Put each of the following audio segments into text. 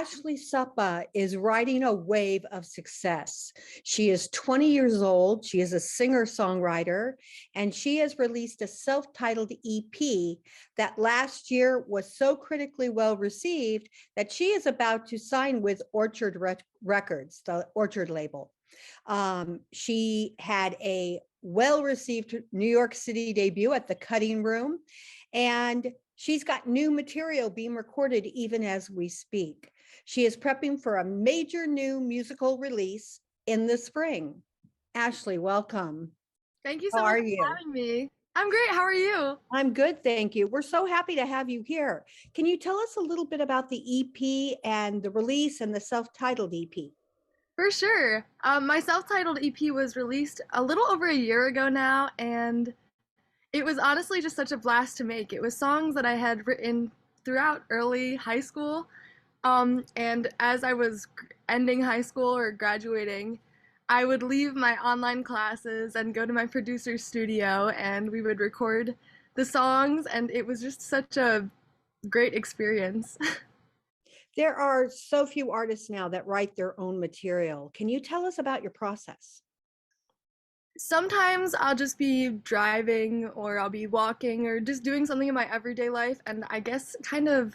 Ashley Suppa is riding a wave of success. She is 20 years old. She is a singer-songwriter, and she has released a self-titled EP that last year was so critically well received that she is about to sign with Orchard Records, the Orchard label. She had a well-received New York City debut at the Cutting Room, and she's got new material being recorded even as we speak. She is prepping for a major new musical release in the spring. Ashley, welcome. Thank you How so much are for you? having me. I'm great. How are you? I'm good, thank you. We're so happy to have you here. Can you tell us a little bit about the EP and the release and the self-titled EP? For sure. My self-titled EP was released a little over a year ago now, and it was honestly just such a blast to make. It was songs that I had written throughout early high school. And as I was ending high school or graduating, I would leave my online classes and go to my producer's studio, and we would record the songs, and it was just such a great experience. There are so few artists now that write their own material. Can you tell us about your process? Sometimes I'll just be driving or I'll be walking or just doing something in my everyday life, and I guess kind of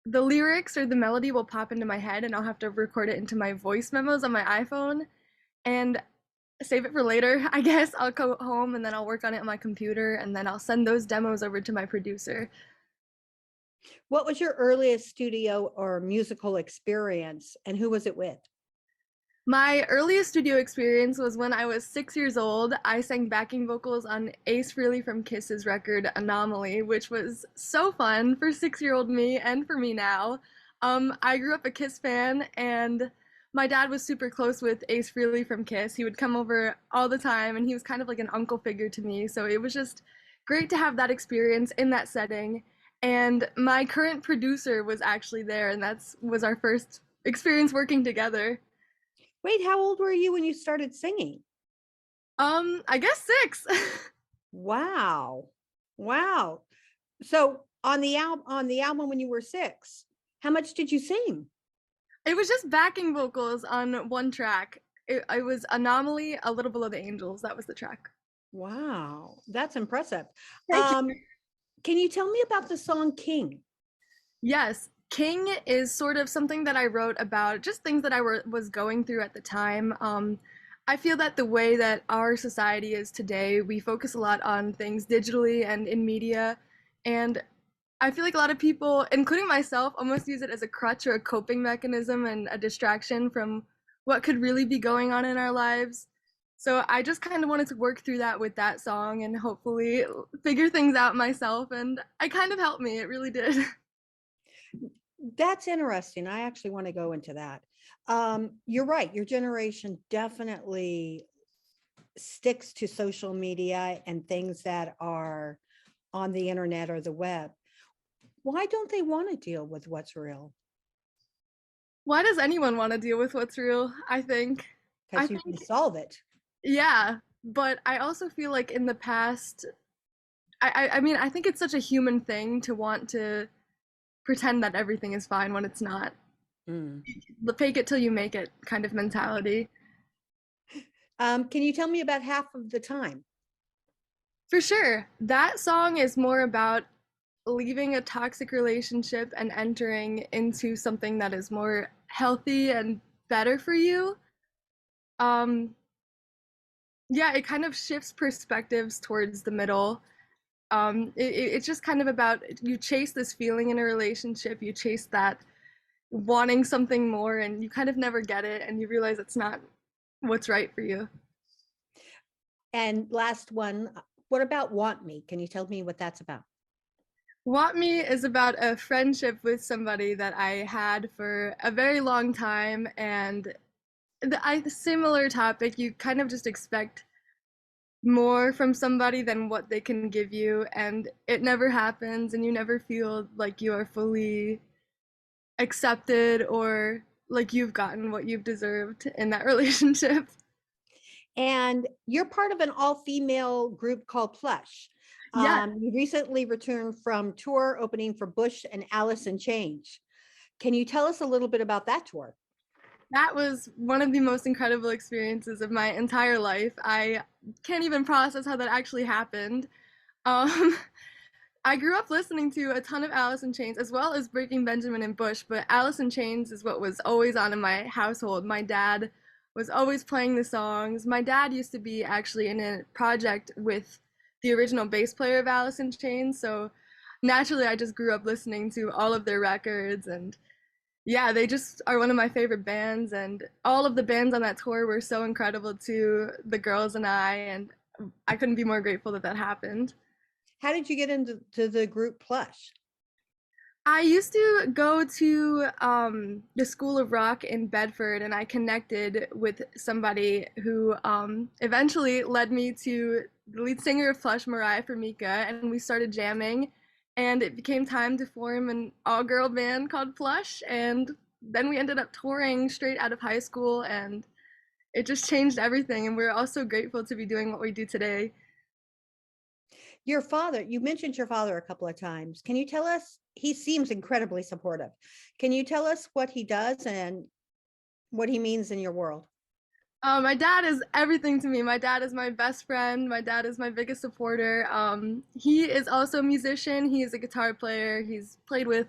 the lyrics or the melody will pop into my head, and I'll have to record it into my voice memos on my iPhone and save it for later. I guess I'll go home and then I'll work on it on my computer, and then I'll send those demos over to my producer. What was your earliest studio or musical experience, and who was it with? My earliest studio experience was when I was 6 years old. I sang backing vocals on Ace Frehley from Kiss's record Anomaly, which was so fun for 6-year-old me and for me now. I grew up a Kiss fan, and my dad was super close with Ace Frehley from Kiss. He would come over all the time, and he was kind of like an uncle figure to me. So it was just great to have that experience in that setting. And my current producer was actually there, and that's was our first experience working together. Wait, how old were you when you started singing? I guess six. Wow. Wow. So on the album when you were 6, how much did you sing? It was just backing vocals on one track. It was Anomaly, A Little Below the Angels. That was the track. Wow, that's impressive. Thank you. Um, can you tell me about the song King? Yes, King is sort of something that I wrote about just things that was going through at the time. I feel that the way that our society is today, we focus a lot on things digitally and in media, and I feel like a lot of people, including myself, almost use it as a crutch or a coping mechanism and a distraction from what could really be going on in our lives. So I just kind of wanted to work through that with that song and hopefully figure things out myself. And I kind of helped me. It really did. That's interesting. I actually want to go into that. You're right. Your generation definitely sticks to social media and things that are on the internet or the web. Why don't they want to deal with what's real? Why does anyone want to deal with what's real? I Because you can think, solve it. yeah. But I also feel like in the past, I mean, I think it's such a human thing to want to pretend that everything is fine when it's not. Mm. The fake it till you make it kind of mentality. Can you tell me about Half of the Time? For sure. That song is more about leaving a toxic relationship and entering into something that is more healthy and better for you. Um, yeah, it kind of shifts perspectives towards the middle. It's just kind of about you chase this feeling in a relationship, you chase that wanting something more, and you kind of never get it, and you realize it's not what's right for you. And last one, what about Want Me? Can you tell me what that's about? Want Me is about a friendship with somebody that I had for a very long time, and the similar topic. You kind of just expect more from somebody than what they can give you, and it never happens, and you never feel like you are fully accepted or like you've gotten what you've deserved in that relationship. And you're part of an all-female group called Plush. Yeah. You recently returned from tour opening for Bush and Alice in Change. Can you tell us a little bit about that tour? That was one of the most incredible experiences of my entire life. I can't even process how that actually happened. Um, I grew up listening to a ton of Alice in Chains as well as Breaking Benjamin and Bush, but Alice in Chains is what was always on in my household. My dad was always playing the songs. My dad used to be actually in a project with the original bass player of Alice in Chains, so naturally I just grew up listening to all of their records, and yeah, they just are one of my favorite bands, and all of the bands on that tour were so incredible to the girls and and I couldn't be more grateful that that happened. How did you get into the group Plush? I used to go to the School of Rock in Bedford, and I connected with somebody who eventually led me to the lead singer of Plush, Mariah Formica, and we started jamming. And it became time to form an all-girl band called Plush, and then we ended up touring straight out of high school, and it just changed everything. And we're also grateful to be doing what we do today. Your father, you mentioned your father a couple of times. Can you tell us? He seems incredibly supportive. Can you tell us what he does and what he means in your world? My dad is everything to me. My dad is my best friend. My dad is my biggest supporter. He is also a musician. He is a guitar player. He's played with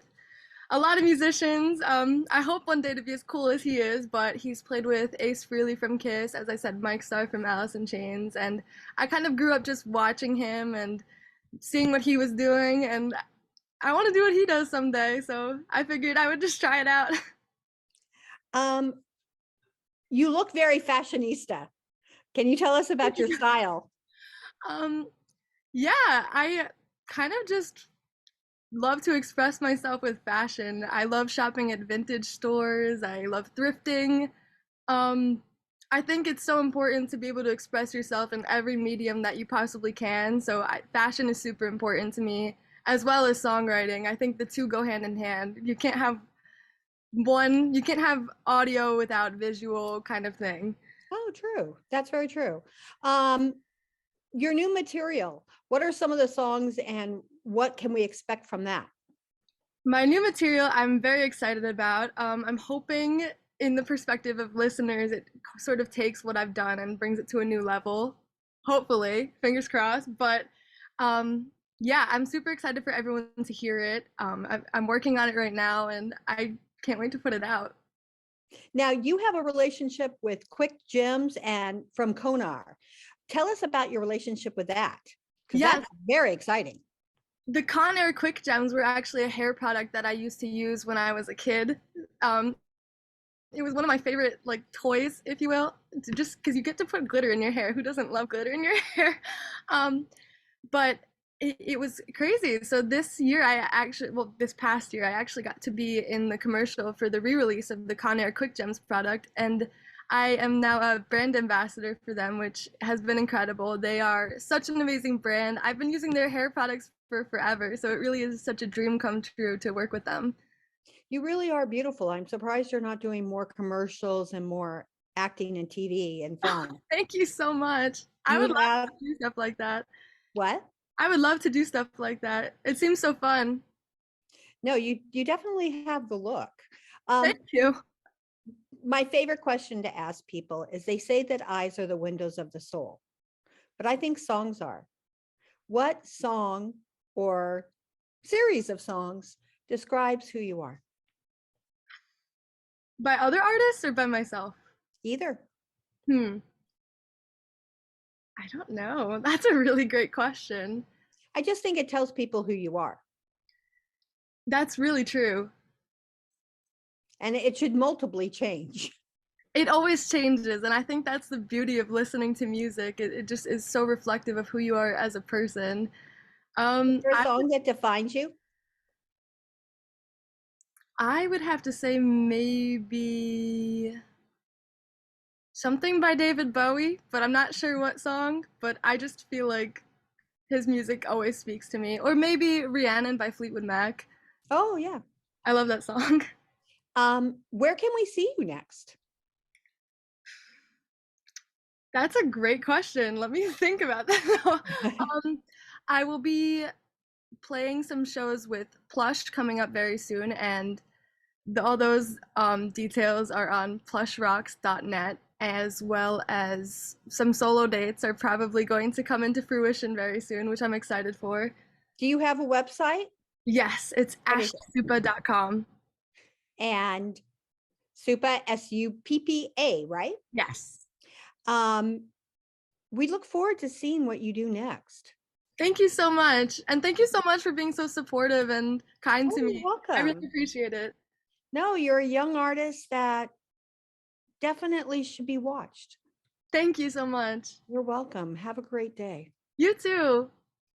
a lot of musicians. I hope one day to be as cool as he is, but he's played with Ace Frehley from Kiss, as I said, Mike Starr from Alice in Chains, and I kind of grew up just watching him and seeing what he was doing, and I want to do what he does someday, so I figured I would just try it out. Um, you look very fashionista. Can you tell us about your style? um, yeah, I kind of just love to express myself with fashion. I love shopping at vintage stores. I love thrifting. Um, I think it's so important to be able to express yourself in every medium that you possibly can. So fashion is super important to me, as well as songwriting. I think the two go hand in hand. You can't have audio without visual kind of thing. Oh, true. That's very true. Um, your new material, what are some of the songs and what can we expect from that? My new material I'm very excited about. I'm hoping, in the perspective of listeners, it sort of takes what I've done and brings it to a new level. Hopefully, fingers crossed. But yeah, I'm super excited for everyone to hear it. I'm working on it right now, and I can't wait to put it out. Now, you have a relationship with Quick Gems and from Konar. Tell us about your relationship with that, because Yes, that's very exciting. the Conair Quick Gems were actually a hair product that I used to use when I was a kid. Um, it was one of my favorite like toys, if you will, just because you get to put glitter in your hair. Who doesn't love glitter in your hair? Um, but it was crazy. So this year, this past year, I actually got to be in the commercial for the re-release of the Conair Quick Gems product, and I am now a brand ambassador for them, which has been incredible. They are such an amazing brand. I've been using their hair products for forever, so it really is such a dream come true to work with them. You really are beautiful. I'm surprised you're not doing more commercials and more acting in TV and film. Thank you so much. Do I would you love have to do stuff like that. what? I would love to do stuff like that. It seems so fun. No, you definitely have the look. Um, Thank you. my favorite question to ask people is they say that eyes are the windows of the soul, but I think songs are. What song or series of songs describes who you are? By other artists or by myself? Either. Hmm. I don't know. That's a really great question. I just think it tells people who you are. That's really true. And it should multiply change. It always changes, and I think that's the beauty of listening to music. It just is so reflective of who you are as a person. Is there a I song that defines you? I would have to say maybe something by David Bowie, but I'm not sure what song, but I just feel like his music always speaks to me. Or maybe Rhiannon by Fleetwood Mac. Oh, yeah. I love that song. Where can we see you next? That's a great question. Let me think about that. I will be playing some shows with Plush coming up very soon, and all those details are on plushrocks.net, as well as some solo dates are probably going to come into fruition very soon, which I'm excited for. Do you have a website? Yes, it's What is it? ashleysupa.com. And Suppa, Suppa, right? Yes. Um, we look forward to seeing what you do next. Thank you so much. And thank you so much for being so supportive and kind Oh, to you're me. I really welcome. appreciate it. No, you're a young artist that definitely should be watched. Thank you so much. You're welcome. Have a great day. You too.